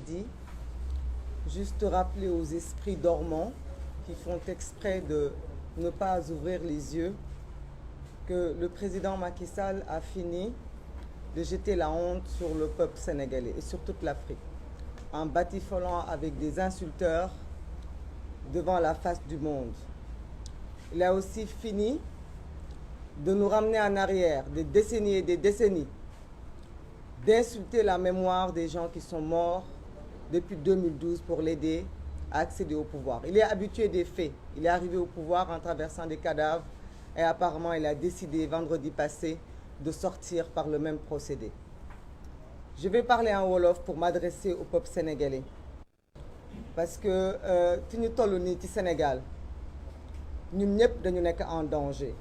dit, juste rappeler aux esprits dormants qui font exprès de ne pas ouvrir les yeux que le président Macky Sall a fini de jeter la honte sur le peuple sénégalais et sur toute l'Afrique, en batifolant avec des insulteurs devant la face du monde. Il a aussi fini de nous ramener en arrière des décennies et des décennies, d'insulter la mémoire des gens qui sont morts depuis 2012 pour l'aider à accéder au pouvoir. Il est habitué des faits. Il est arrivé au pouvoir en traversant des cadavres et apparemment il a décidé vendredi passé de sortir par le même procédé. Je vais parler en wolof pour m'adresser au peuple sénégalais parce que fi ñu toll nii ci Sénégal ñun ñëpp dañu nekk en danger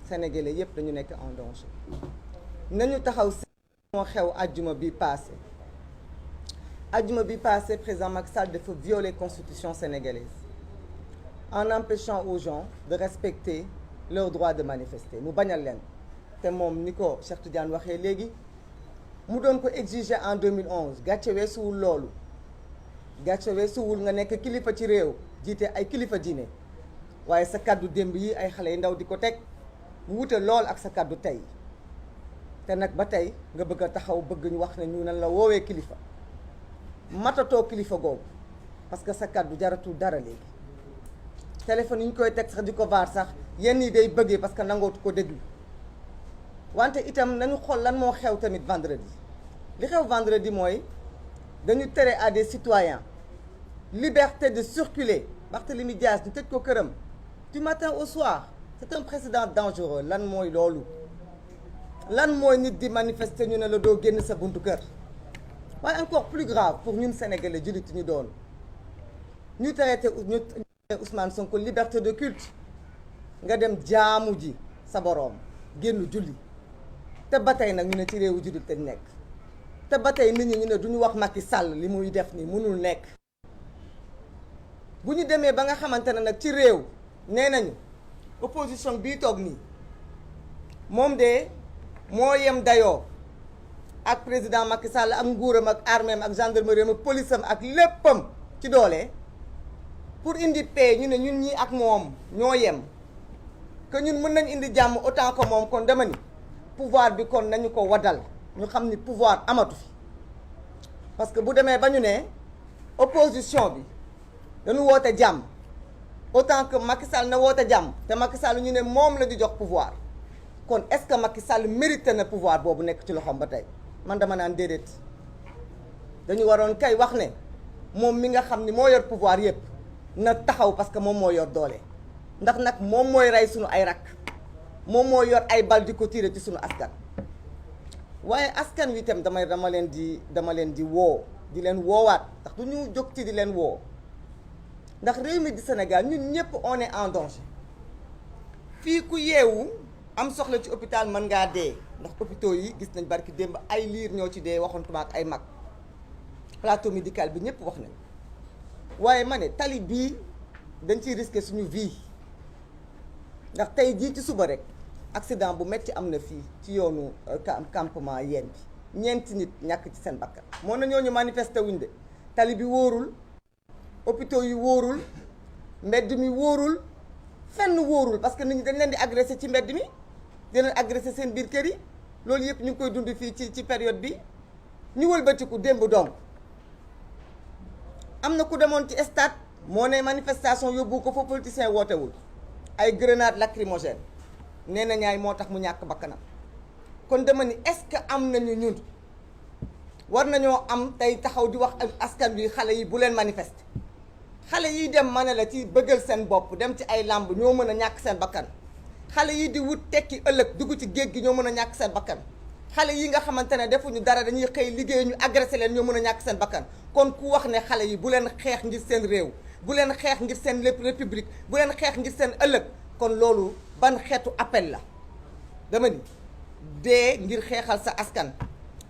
sénégalais yëpp dañu nekk en danger nañu taxaw moo xew àjjuma bi passé président Macky Sall dafa violer constitution sénégalaise en empêchant aux gens de respecter leur droit de manifester mu bañal leen te moom ni ko Cheikh Tidiane waxee léegi mu doon ko exiger en 2011 gàcce weesuwul loolu gàcce weesuwul nga nekk kilifa ci réew jiite ay kilifa diine waaye sa kàddu démb yi ay xale yu ndaw di ko teg mu wute lool ak sa kàddu tey te nag ba tey nga bëgg a taxaw bëgg ñu wax ne ñu nan la woowee kilifa matatoo kilifa googu parce que sa kàddu jaratul dara léegi téléphone yi ñu koy teg sax di ko vaar sax yenn yi day bëggee parce que nangootu ko déglu wante itam nañu xool lan moo xew tamit vendredi li xew vendredi mooy dañu tere à des citoyens liberté de circuler Barthélémy Dias ñu tëj ko këram du matin au soir c'est un précédent dangereux lan mooy loolu lan mooy nit di manifester ñu ne la doo génn sa buntu kër waaye encore plus grave pour ñun sénégalais jullit ñu doon ñu traité Ousmane Sonko liberté de culte nga dem jaamu ji sa boroom génn julli te ba tey nag ñu ne ci réewu jullit lañ nekk te ba tey nit ñi ñu ne duñu wax Macky Sall li muy def nii mënul nekk bu ñu demee ba nga xamante ne nag ci réew nee nañu opposition bii toog nii moom de moo yem dayoo ak président Macky Sall ak nguuram ak arméem ak gendarmerie ak police am ak léppam ci doole pour indi paix ñu ne ñun ñi ak moom ñoo yem que ñun mën nañ indi jàmm autant que moom kon dama ni pouvoir bi kon nañu ko waddal ñu xam ni pouvoir amatu fi parce que bu demee ba ñu ne opposition bi dañu woote jàmm autant que Macky Sall na woote jàmm te Macky Sall ñu ne moom la di jox pouvoir kon est-ce que Macky Sall mérité na pouvoir boobu nekk ci loxoom ba tey man dama naan déedéet dañu waroon kay wax ne moom mi nga xam ni moo yor pouvoir yépp na taxaw parce que moom moo yor doole ndax nag moom mooy rey sunu ay rakk moom moo yor ay bal di ko tiire ci sunu askan waaye askan wi itam dama leen di woo di leen woowaat ndax du ñu jóg ci di leen woo ndax réew mi di Sénégal ñun ñëpp on est en danger fii ku yeewu am soxla ci hôpital mën ngaa dee ndax hôpitaux yi gis nañ barki démb ay liir ñoo ci dee waxantuma ak ay mag plateau médical bi ñëpp wax nañ waaye ma ne tali bii dañ ciy risquer suñu vie ndax tey jii ci suba rek accident bu metti am na fii ci yoonu campement yeen bi ñeenti nit ñàkk ci seen bakkan moo na ñooñu manifester wuñ de tali bi wóorul hôpitaux yi wóorul mbedd mi wóorul fenn wóorul parce que nit ñi dañ leen di agressé ci mbedd mi di leen agressé seen biir kër yi loolu yëpp ñu ngi koy dund fii ci période bi ñu wëlbatiku démb donc am na ku demoon ci stade moo ne manifestation yóbbu ko fa politicien wootewul ay grenade lacrymogène nee na ñaay moo tax mu ñàkk bakkanam kon dama ni est-ce que am nañu ñun war nañoo am tey taxaw di wax ak askan wi xale yi bu leen manifester xale yi dem ma ne la ci bëggal seen bopp dem ci ay làmb ñoo mën a ñàkk seen bakkan xale yi di wut tekki ëllëg dugg ci géej gi ñoo mën a ñàkk seen bakkan xale yi nga xamante ne defuñu dara dañuy xëy liggéey ñu agressé leen ñoo mën a ñàkk seen bakkan kon ku wax ne xale yi bu leen xeex ngir seen réew bu leen xeex ngir seen république bu leen xeex ngir seen ëllëg kon loolu ban xeetu appel la dama ni dee ngir xeexal sa askan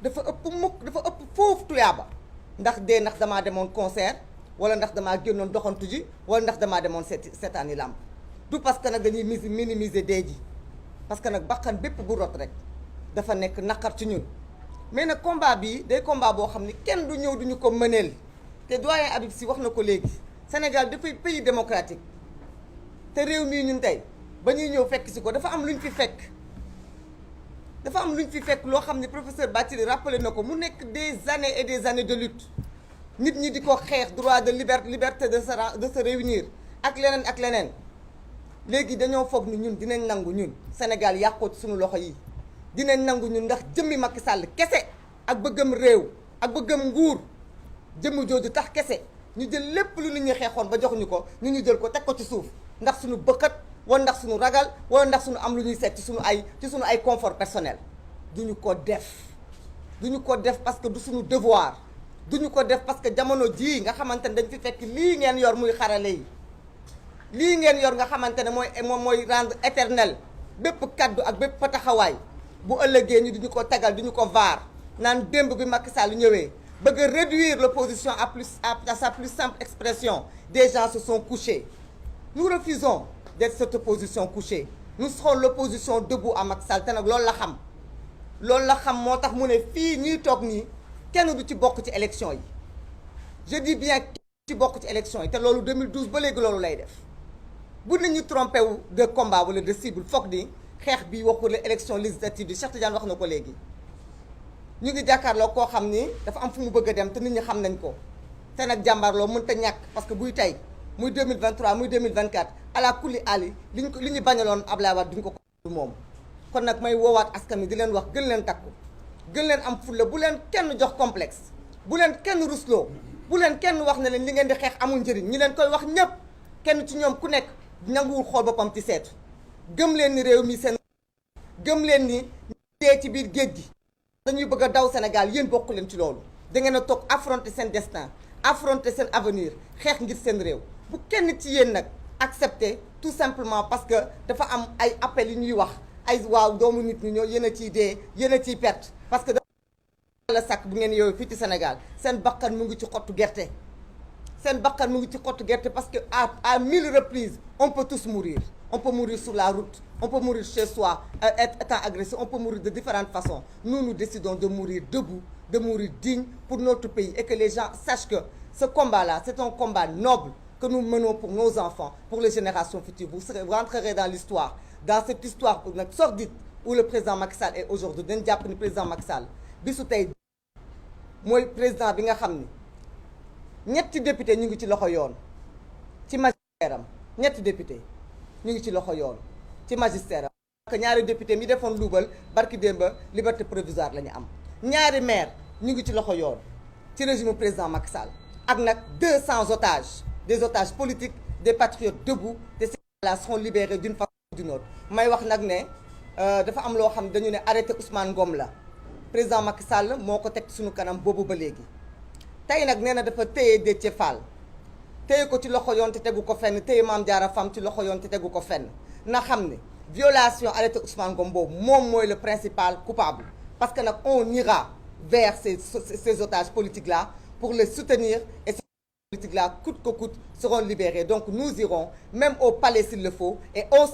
dafa ëpp mukk dafa ëpp foofu tuyaaba ndax dee ndax damaa demoon concert wala ndax damaa génnoon doxantu ji wala ndax damaa demoon seetaani làmb du parce que nag dañuy minimiser dee ji parce que nag bakkan bépp bu rot rek dafa nekk naqar ci ñun mais nag combat bi day combat boo xam ni kenn du ñëw duñu ko mëneel te doyen Habib Sy wax na ko léegi Sénégal dafay pays démocratique te réew mii ñun tey ba ñuy ñëw fekk si ko dafa am lu ñu fi fekk loo xam ne professeur Bathily rappelé na ko mu nekk des années et des années de lutte nit ñi di ko xeex droit de liberté de se réunir ak leneen léegi dañoo foog ni ñun dinañ nangu ñun Sénégal yàqoo ci suñu loxo yi dinañ nangu ñun ndax jëmmi Macky Sall kese ak bëggam réew ak bëggam nguur jëmm jooju tax kese ñu jël lépp lu nit ñi xeexoon ba joxuñu ko ñu jël ko teg ko ci suuf ndax suñu bëkkat wala ndax suñu ragal wala ndax suñu am lu ñuy seet ci suñu ay confort personnel duñu ko def parce que du suñu devoir duñu ko def parce que jamono jii nga xamante ne dañ fi fekk lii ngeen yor muy xarale yi lii ngeen yor nga xamante ne mooy rendre éternel bépp kaddu ak bépp taxawaay bu ëllëgee ñu duñu ko tegal duñu ko vaar naan démb bi Macky Sall ñëwee bëgg a réduire l'opposition à sa plus simple expression des gens se sont couchés. Nous refusons d'être cette opposition couchée nous serons l'opposition debout à Macky Sall te nag loolu la xam moo tax mu ne fii ñuy toog nii kenn du ci bokk ci élection yi je dis bien kenn du ci bokk ci élection yi te loolu 2012 ba léegi loolu lay def bu nit ñu trompé wu de combat wala de cible foog ni xeex bi waxul la élection législative bi Cheikh Tidiane wax na ko léegi ñu ngi jàkkaarloo koo xam ni dafa am fu mu bëgg a dem te nit ñi xam nañ ko te nag jàmbaarloo mënut a ñàkk parce que buy tey muy 2023 muy 2024 ala kulli ali li ñu bañaloon Ablaye Wade duñ ko ko moom kon nag may woowaat askan wi di leen wax gën leen takku gën leen am fulla bu leen kenn jox complexe bu leen kenn rusloo bu leen kenn wax ne leen li ngeen di xeex amul njëriñ ñi leen koy wax ñëpp kenn ci ñoom ku nekk nanguwul xool boppam ci seetu gëm leen ni réew mi seen gëm leen ni dee ci biir géej gi dañuy bëgg a daw Sénégal yéen bokk leen ci loolu da ngeen a toog affronter seen destin affronter seen avenir xeex ngir seen réew bu kenn ci yéen nag accepter tout simplement parce que dafa am ay appels yu ñuy wax ay waaw doomu nit ñi ñoo yéen a ciy dee yéen a ciy perte parce que la sàkk bu ngeen yow fii ci Sénégal seen bakkan mu ngi ci xottu gerte parce que à 1000 reprises on peut tous mourir on peut mourir sur la route on peut mourir chez soi étant agressé on peut mourir de différentes façons nous décidons de mourir debout de mourir digne pour notre pays et que les gens sachent que ce combat-là c'est un combat noble que nous menons pour nos enfants pour les générations futures vous rentrerez dans l'histoire dans cette histoire nag sordide où le président Macky Sall est aujourd'hui dañ jàpp ni président Macky Sall bisu tey mooy président bi nga xam ni ñetti député ñu ngi ci loxo yoon ci magistère am ñetti député ñu ngi ci loxo yoon ci magistère am que ñaari député mi defoon luubal barki démba liberté provisoire la ñu am ñaari maire ñu ngi ci loxo yoon ci régime président Macky Sall ak nag 200 otages des otages politiques des patriotes debout te ces gens-là seront libérés d'une façon ou d'une autre may wax nag ne dafa am loo xam dañu ne arrêté Ousmane Ngom la président Macky Sall moo ko teg suñu kanam boobu ba léegi tey nag nee na dafa téye Déthié Fall téye ko ci loxo yoon te tegu ko fenn téye Mame Diarra Fam ci loxo yoon te tegu ko fenn na xam ne violation arrêté Ousmane Ngom boobu moom mooy le principal coupable parce que nag on ira vers ces otages politiques là pour les soutenir et ces politiques là coûte que coûte seront libérés donc nous irons même au palais s'il le faut et on